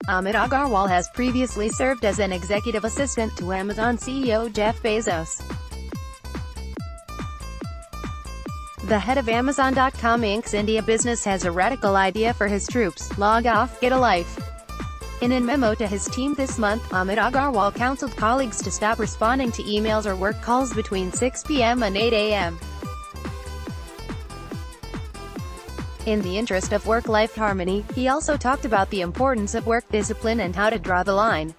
Amit Agarwal has previously served as an executive assistant to Amazon CEO Jeff Bezos. The head of Amazon.com Inc.'s India business has a radical idea for his troops: log off, get a life. In a memo to his team this month, Amit Agarwal counseled colleagues to stop responding to emails or work calls between 6 p.m. and 8 a.m. In the interest of work-life harmony, he also talked about the importance of work discipline and how to draw the line.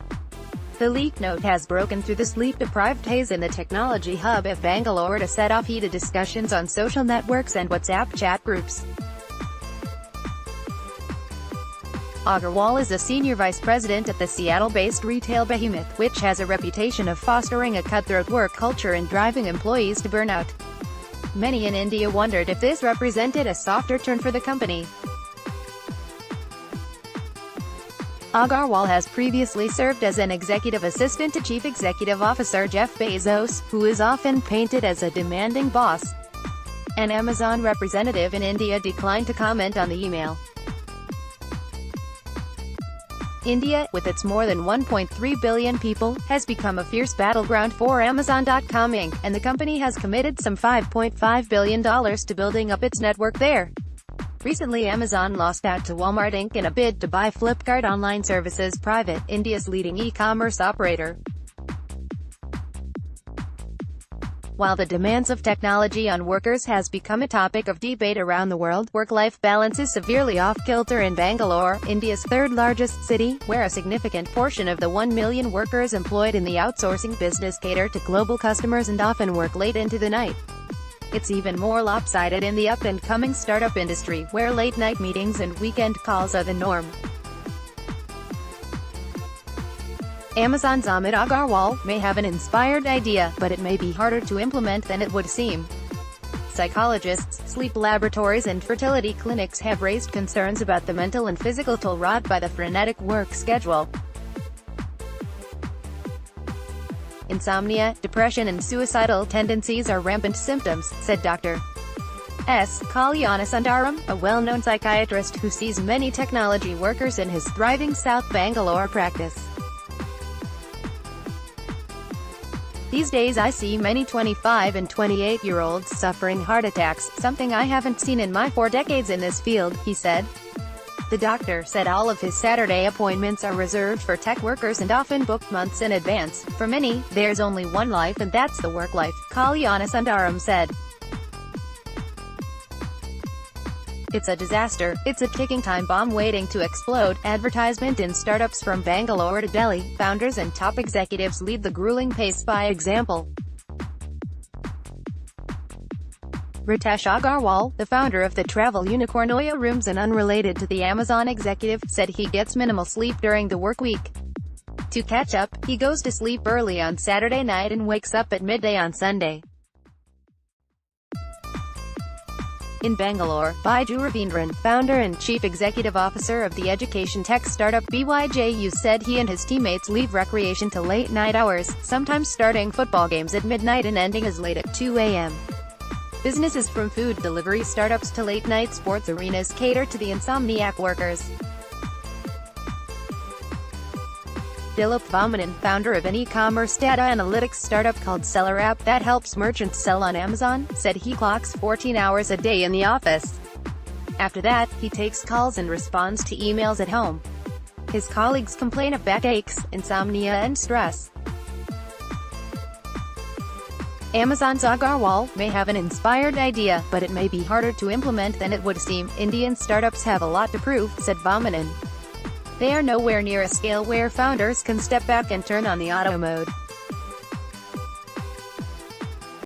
The leaked note has broken through the sleep-deprived haze in the technology hub of Bangalore to set off heated discussions on social networks and WhatsApp chat groups. Agarwal is a senior vice president at the Seattle-based retail behemoth, which has a reputation of fostering a cutthroat work culture and driving employees to burnout. Many in India wondered if this represented a softer turn for the company. Agarwal has previously served as an executive assistant to Chief Executive Officer Jeff Bezos, who is often painted as a demanding boss. An Amazon representative in India declined to comment on the email. India, with its more than 1.3 billion people, has become a fierce battleground for Amazon.com Inc., and the company has committed some $5.5 billion to building up its network there. Recently Amazon lost out to Walmart Inc. in a bid to buy Flipkart Online Services Private, India's leading e-commerce operator. While the demands of technology on workers has become a topic of debate around the world, work-life balance is severely off-kilter in Bangalore, India's third-largest city, where a significant portion of the 1 million workers employed in the outsourcing business cater to global customers and often work late into the night. It's even more lopsided in the up-and-coming startup industry, where late-night meetings and weekend calls are the norm. Amazon's Amit Agarwal may have an inspired idea, but it may be harder to implement than it would seem. Psychologists, sleep laboratories and fertility clinics have raised concerns about the mental and physical toll wrought by the frenetic work schedule. Insomnia, depression and suicidal tendencies are rampant symptoms, said Dr. S. Kalyanasundaram, a well-known psychiatrist who sees many technology workers in his thriving South Bangalore practice. These days I see many 25 and 28-year-olds suffering heart attacks, something I haven't seen in my 4 decades in this field, he said. The doctor said all of his Saturday appointments are reserved for tech workers and often booked months in advance. For many, there's only one life and that's the work life, Kalyanasundaram said. It's a disaster, it's a ticking time bomb waiting to explode. Advertisement in startups from Bangalore to Delhi, founders and top executives lead the grueling pace by example. Ritesh Agarwal, the founder of the travel unicorn Oyo Rooms and unrelated to the Amazon executive, said he gets minimal sleep during the work week. To catch up, he goes to sleep early on Saturday night and wakes up at midday on Sunday. In Bangalore, Baiju Ravindran, founder and chief executive officer of the education tech startup BYJU, said he and his teammates leave recreation to late-night hours, sometimes starting football games at midnight and ending as late as 2 a.m. Businesses from food delivery startups to late-night sports arenas cater to the insomniac workers. Dilip Vamanan, founder of an e-commerce data analytics startup called SellerApp that helps merchants sell on Amazon, said he clocks 14 hours a day in the office. After that, he takes calls and responds to emails at home. His colleagues complain of backaches, insomnia and stress. Amazon's Agarwal may have an inspired idea, but it may be harder to implement than it would seem. Indian startups have a lot to prove, said Vamanan. They are nowhere near a scale where founders can step back and turn on the auto mode.